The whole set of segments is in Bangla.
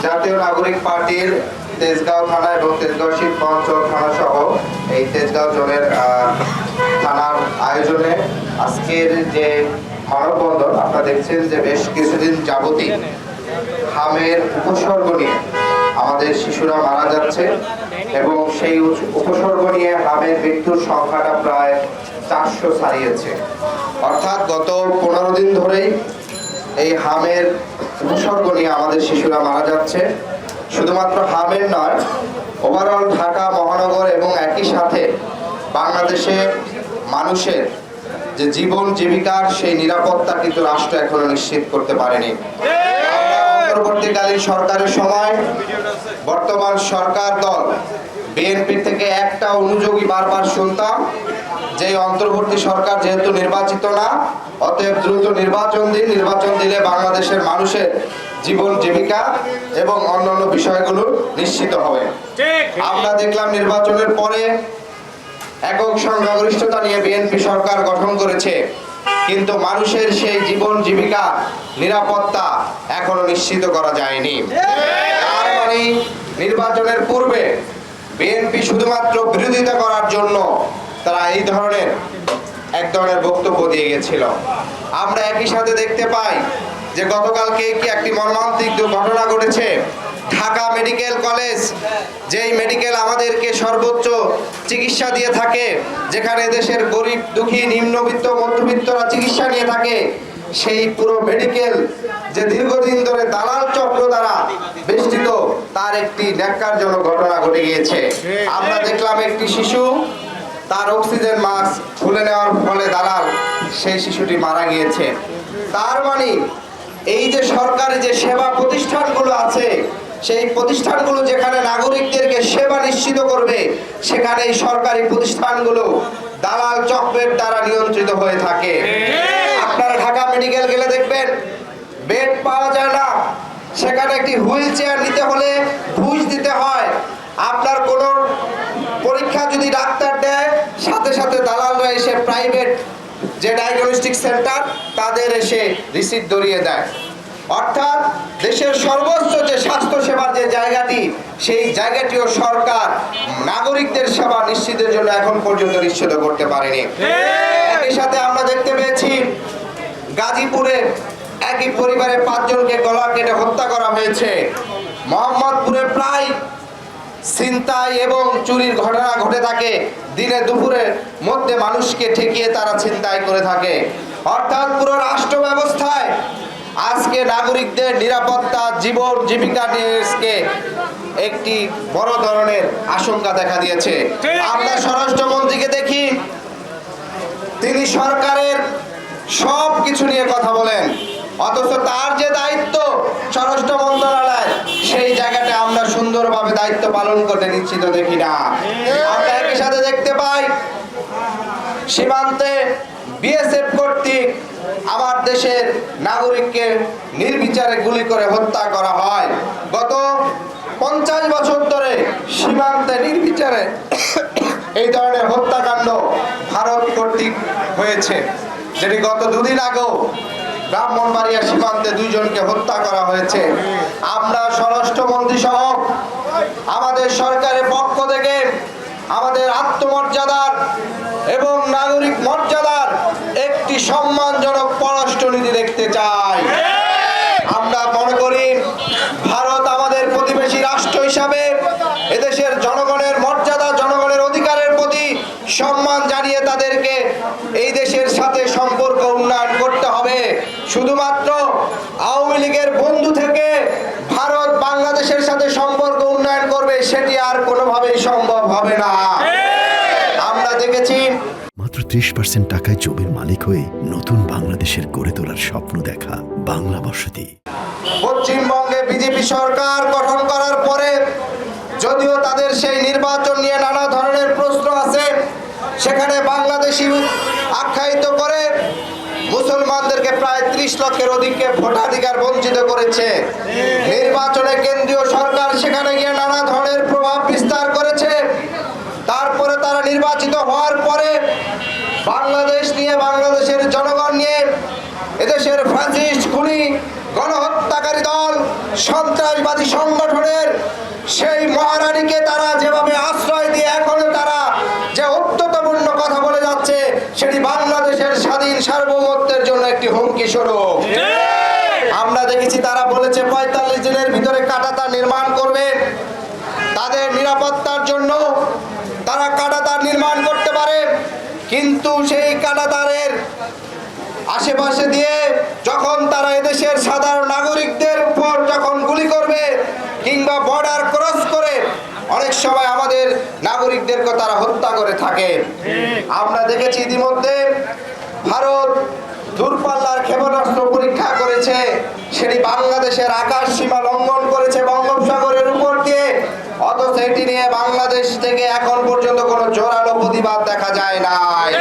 জাতীয় নাগরিক পার্টির তেজগাঁও থানা এবং তেজগাঁও শিবগঞ্জ থানা সহ এই তেজগাঁও জোনের থানার আয়োজনে আজকের যে মানববন্ধন আপনারা দেখছেন যে বেশ কিছুদিন যাবতই হামের উপসর্গ নিয়ে আমাদের শিশুরা মারা যাচ্ছে এবং সেই উপসর্গ নিয়ে হামের মৃত্যুর সংখ্যাটা প্রায় 400 ছাড়িয়েছে। অর্থাৎ গত 15 দিন ধরেই এই হামের উপসর্গ নিয়ে আমাদের শিশুরা মারা যাচ্ছে। শুধুমাত্র হামের নয়, ওভারঅল ঢাকা মহানগর এবং একই সাথে বাংলাদেশে মানুষের যে জীবন জীবিকার সেই নিরাপত্তা কিন্তু রাষ্ট্র এখনো নিশ্চিত করতে পারেনি। অন্তর্বর্তীকালীন সরকারের সময় বর্তমান সরকার দল বিএনপি থেকে একটা অনুযোগী বারবার শুনতাম যে অন্তর্বর্তী সরকার যেহেতু নির্বাচিত না, অতএব দ্রুত নির্বাচন দিলে বাংলাদেশের মানুষের জীবন জীবিকা এবং অন্যান্য বিষয়গুলো নিশ্চিত হবে। আমরা দেখলাম নির্বাচনের পরে একক সংখ্যাগরিষ্ঠতা নিয়ে বিএনপি সরকার গঠন করেছে, কিন্তু মানুষের সেই জীবন জীবিকা নিরাপত্তা এখনো নিশ্চিত করা যায়নি। তার মানে নির্বাচনের পূর্বে বিএনপি শুধুমাত্র বিরোধিতা করার জন্য তারা এই ধরনের এক ধরনের বক্তব্য দিয়ে গেছিল। আমরা একই সাথে দেখতে পাই যে গতকালকে কি একটি মর্মান্তিক দুর্ঘটনা ঘটেছে। ঢাকা মেডিকেল কলেজ, যেই মেডিকেল আমাদেরকে সর্বোচ্চ চিকিৎসা দিয়ে থাকে, যেখানে দেশের গরিব দুঃখী নিম্নবিত্ত মধ্যবিত্তরা চিকিৎসা নিয়ে থাকে, সেই পুরো মেডিকেল যে দীর্ঘদিন ধরে দালাল চক্র দ্বারা বেষ্টিত, তার একটি ন্যাক্কারজনক ঘটনা ঘটে গিয়েছে। আমরা দেখলাম একটি শিশু তার অক্সিজেন মাস্ক খুলে নেওয়ার ফলে দালাল সেই শিশুটি মারা গিয়েছে। তার মানে এই যে সরকারি যে সেবা প্রতিষ্ঠানগুলো আছে, সেই প্রতিষ্ঠানগুলো যেখানে নাগরিকদেরকে সেবা নিশ্চিত করবে, সেখানে এই সরকারি প্রতিষ্ঠানগুলো দালাল চক্রের দ্বারা নিয়ন্ত্রিত হয়ে থাকে। আপনারা ঢাকা মেডিকেল গেলে দেখবেন বেড পাওয়া যায় না, সেখানে একটি হুইল চেয়ার নিতে হলে ঘুষ দিতে হয়। আপনার কোন পরীক্ষা যদি ডাক্তার দেয়, সাথে সাথে দালালরা এসে প্রাইভেট যে ডায়াগনস্টিক সেন্টার তাদের এসে রিসিট ধরিয়ে দেয়। অর্থাৎ দেশের সর্বোচ্চ যে স্বাস্থ্য সেবার যে জায়গাটি, সেই জায়গাটিও সরকার নাগরিকদের সেবা নিশ্চিতের জন্য এখন পর্যন্ত নিশ্চিত করতে পারেনি। একই সাথে আমরা দেখতে পেয়েছি গাজীপুরে একই পরিবারের 5 জনকে গলা কেটে হত্যা করা হয়েছে। মোহাম্মদপুরে প্রায় ছিনতাই এবং চুরির ঘটনা ঘটে থাকে, দিনে দুপুরের মধ্যে মানুষকে ঠেকিয়ে তারা ছিনতাই করে থাকে। অর্থাৎ পুরো রাষ্ট্র ব্যবস্থায় আজকে নাগরিকদের নিরাপত্তা জীবন জীবিকা নিয়ে একটি বড় ধরনের আশঙ্কা দেখা দিয়েছে। আমরা স্বরাষ্ট্রমন্ত্রীকে দেখি, তিনি সরকারের সব কিছু নিয়ে কথা বলেন, অথচ তার যে দায়িত্ব স্বরাষ্ট্র মন্ত্রণালয়, সেই জায়গাটা আমরা সুন্দরভাবে দায়িত্ব পালন করতে নিশ্চিত দেখি না। আমরা একই সাথে দেখতে পাই সীমান্তে বিএসএফ কর্তৃক আমার দেশের নাগরিককে নির্বিচারে গুলি করে হত্যা করা হয়। গত 50 বছর ধরে সীমান্তে নির্বিচারে এই ধরনের হত্যাকাণ্ড ভারত কর্তৃক হয়েছে, যেটি গত 2 দিন আগেও ব্রাহ্মণবাড়িয়া সীমান্তে 2 জনকে হত্যা করা হয়েছে। আমরা স্বরাষ্ট্রমন্ত্রী সহ আমাদের সরকারের পক্ষ থেকে আমাদের আত্মমর্যাদার এবং নাগরিক মর্যাদার একটি সম্মানজনক পররাষ্ট্রনীতি দেখতে চাই। আমরা মনে করি ভারত আমাদের প্রতিবেশী রাষ্ট্র হিসাবে এদেশের জনগণের মর্যাদা, জনগণের অধিকারের প্রতি সম্মান জানিয়ে তাদেরকে এই দেশের সাথে সম্পর্ক উন্নয়ন করতে হবে। শুধুমাত্র আওয়ামী লীগের বন্ধু থেকে ভারত বাংলাদেশের সাথে সম্পর্ক উন্নয়ন করবে, সেটি আর কোনোভাবেই সম্ভব হবে না। আমরা দেখেছি মাত্র 30% টাকায় জমির মালিক হয়ে নতুন বাংলাদেশের গড়ে তোলার স্বপ্ন দেখা বাংলা বসতি। পশ্চিমবঙ্গে বিজেপি সরকার গঠন করার পরে যদিও তাদের সেই নির্বাচন নিয়ে নানা ধরনের প্রশ্ন আছে, সেখানে বাংলাদেশি আখ্যায়িত করে মুসলমানদেরকে প্রায় 30 লক্ষের অধিককে ভোটাধিকার বঞ্চিত করেছে। নির্বাচনে কেন্দ্রীয় সরকার সেখানে গিয়ে নানা ধরনের প্রভাব বিস্তার করেছে। তারপরে তারা নির্বাচিত হওয়ার পরে বাংলাদেশ নিয়ে, বাংলাদেশের জনগণ নিয়ে এদেশের ফ্যাসিস্ট খুনি গণহত্যাকারী দল, সন্ত্রাসবাদী জাতি সংগঠনের সেই মহারানীকে তারা যেভাবে আশ্রয় দিয়ে এখনো তারা যে ঐক্যতাপূর্ণ কথা বলে যাচ্ছে, সেটি বাংলাদেশের স্বাধীন সার্বভৌমত্বের জন্য একটি হুমকি স্বরূপ। আমরা দেখেছি তারা বলেছে ৪৫ দিনের ভিতরে কাঁটাতার নির্মাণ করবে। তাদের নিরাপত্তার জন্য তারা কাঁটাতার নির্মাণ করতে পারে, কিন্তু সেই কাঁটাতারের আশেপাশে দিয়ে যখন তারা এদেশের সাধারণ নাগরিকদের উপর যখন গুলি করবে কিংবা বর্ডার ক্রস করে অনেক সময় আমাদের নাগরিকদেরকে তারা হত্যা করে থাকে। আমরা দেখেছি ইতিমধ্যে ভারত দূরপাল্লার ক্ষেপণাস্ত্র পরীক্ষা করেছে, সেটি বাংলাদেশের আকাশ সীমা লঙ্ঘন করেছে বঙ্গোপসাগরের উপর দিয়ে, অথচ এটি নিয়ে বাংলাদেশ থেকে এখন পর্যন্ত কোনো জোরালো প্রতিবাদ দেখা যায় নাই।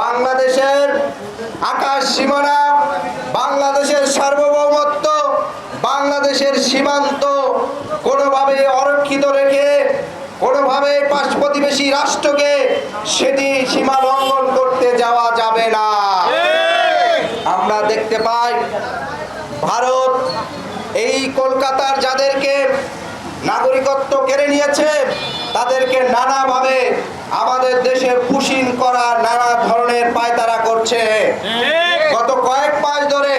বাংলাদেশের আকাশ সীমানা, বাংলাদেশের সার্বভৌমত্ব, বাংলাদেশের সীমান্ত কোনোভাবে অরক্ষিত রেখে কোনোভাবে পাশ প্রতিবেশী রাষ্ট্রকে সেটি সীমা লঙ্ঘন করতে যাওয়া যাবে না। আমরা দেখতে পাই ভারত এই কলকাতার যাদেরকে নাগরিকত্ব কেড়ে নিয়েছে তাদেরকে নানাভাবে আমাদের দেশে পুশিং করার নানা ধরনের পায়তারা করছে। গত কয়েক মাস ধরে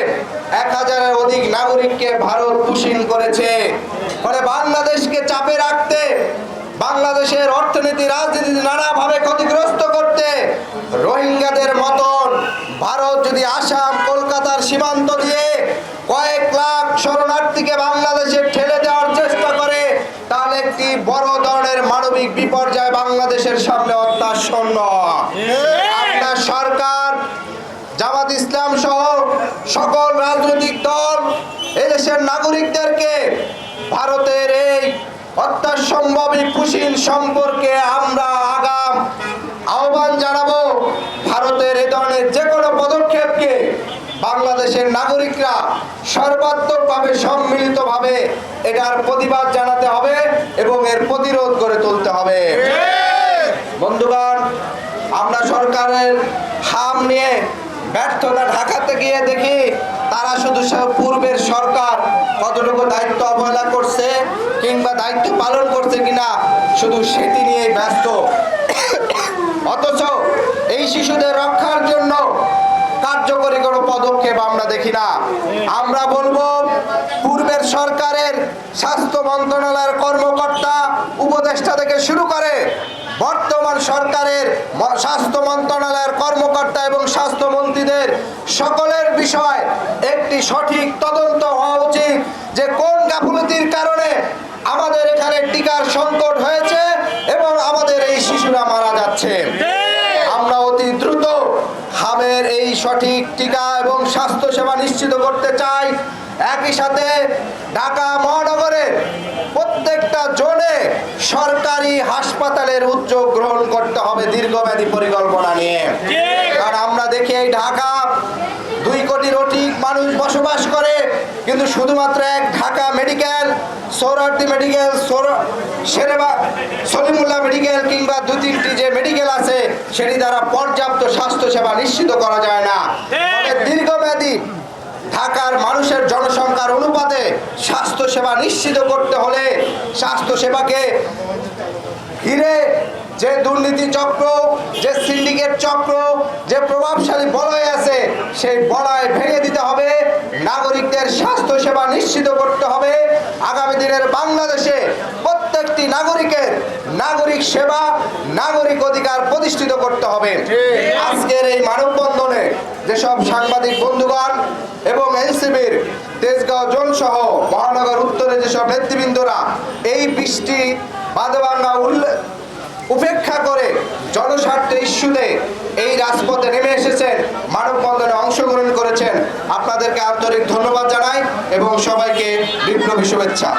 ১,০০০-এর অধিক নাগরিককে ভারত পুশিং করেছে। ফলে বাংলাদেশকে চাপে রাখতে, বাংলাদেশের অর্থনীতি রাজনীতি নানাভাবে ক্ষতিগ্রস্ত করতে রোহিঙ্গাদের মতন ভারত যদি আসাম কলকাতার সীমান্ত দিয়ে কয়েক লাখ শরণার্থীকে বাংলাদেশে ঠেলে দেওয়ার চেষ্টা করে, তাহলে একটি বড় ধরনের মানবিক বিপর্যয় বাংলাদেশের সামনে অত্যাসন্ন। আপনার সরকার, জামাত ইসলাম সহ সকল রাজনৈতিক দল এদেশের নাগরিকদেরকে ভারতের এই অত্যাসম্ভবী পুশিং সম্পর্কে আমরা আগাম আহ্বান জানাবো। ভারতের এ ধরনের যে কোনো পদক্ষেপকে বাংলাদেশের নাগরিকরা সর্বাত্মকভাবে সম্মিলিতভাবে এটার প্রতিবাদ জানাতে হবে এবং এর প্রতিরোধ করে তুলতে হবে। বন্ধুগণ, আমরা সরকারের হাম নিয়ে ব্যর্থতা ঢাকাতে গিয়ে দেখি তারা শুধু পূর্বের সরকার কতটুকু দায়িত্ব অবহেলা করছে কিংবা দায়িত্ব পালন করছে কিনা শুধু সেটি নিয়ে ব্যস্ত। অথচ এই শিশুদের রক্ষার জন্য কার্যকরী কোনো পদক্ষেপ আমরা দেখি না। আমরা বলবো পূর্বের সরকারের স্বাস্থ্য মন্ত্রণালয়ের কর্মকর্তা উপদেষ্টা থেকে শুরু করে বর্তমান সরকারের স্বাস্থ্য মন্ত্রণালয়ের কর্মকর্তা এবং স্বাস্থ্যমন্ত্রীদের সকলের বিষয় একটি সঠিক তদন্ত হওয়া উচিত যে কোন গাফিলতির কারণে আমাদের এখানে টিকার সংকট হয়েছে এবং আমাদের এই শিশুরা মারা যাচ্ছে। আমরা অতি দ্রুত হামের এই সঠিক টিকা এবং স্বাস্থ্য সেবা নিশ্চিত করতে চাই। একই সাথে ঢাকা মহানগরের প্রত্যেকটা জোনে সরকারি হাসপাতালের উদ্যোগ গ্রহণ করতে হবে দীর্ঘমেয়াদী পরিকল্পনা নিয়ে। কারণ আমরা দেখি এই ঢাকা 2 কোটির অধিক মানুষ বসবাস করে, কিন্তু শুধুমাত্র এক Dhaka medical, Suhrawardy medical, Salimullah medical কিংবা 2-3টি যে মেডিকেল আছে সেটি দ্বারা পর্যাপ্ত স্বাস্থ্য সেবা নিশ্চিত করা যায় না। দীর্ঘমেয়াদী ঢাকার মানুষের জনসংখ্যার অনুপাতে স্বাস্থ্য সেবা নিশ্চিত করতে হলে স্বাস্থ্য সেবাকে ঘিরে যে দুর্নীতি চক্র, যে সিন্ডিকেট চক্র, যে প্রভাবশালী বলয় আছে সেই বলয় ভেঙে দিতে হবে। নাগরিকদের স্বাস্থ্য সেবা নিশ্চিত করতে হবে। আগামী দিনের বাংলাদেশে প্রত্যেকটি নাগরিকের নাগরিক সেবা, নাগরিক অধিকার প্রতিষ্ঠিত করতে হবে। আজকের এই মানববন্ধনে যেসব সাংবাদিক বন্ধুগণ এবং এনসিবির তেজগাঁও জোন সহ মহানগর উত্তরে যেসব নেতৃবৃন্দরা এই বৃষ্টি বাঁধভাঙ্গা উপেক্ষা করে জনস্বার্থ ইস্যুতে এই রাজপথে নেমে এসেছেন, মানববন্ধনে অংশগ্রহণ করেছেন, আপনাদেরকে আন্তরিক ধন্যবাদ জানাই এবং সবাইকে বিপ্লবী শুভেচ্ছা।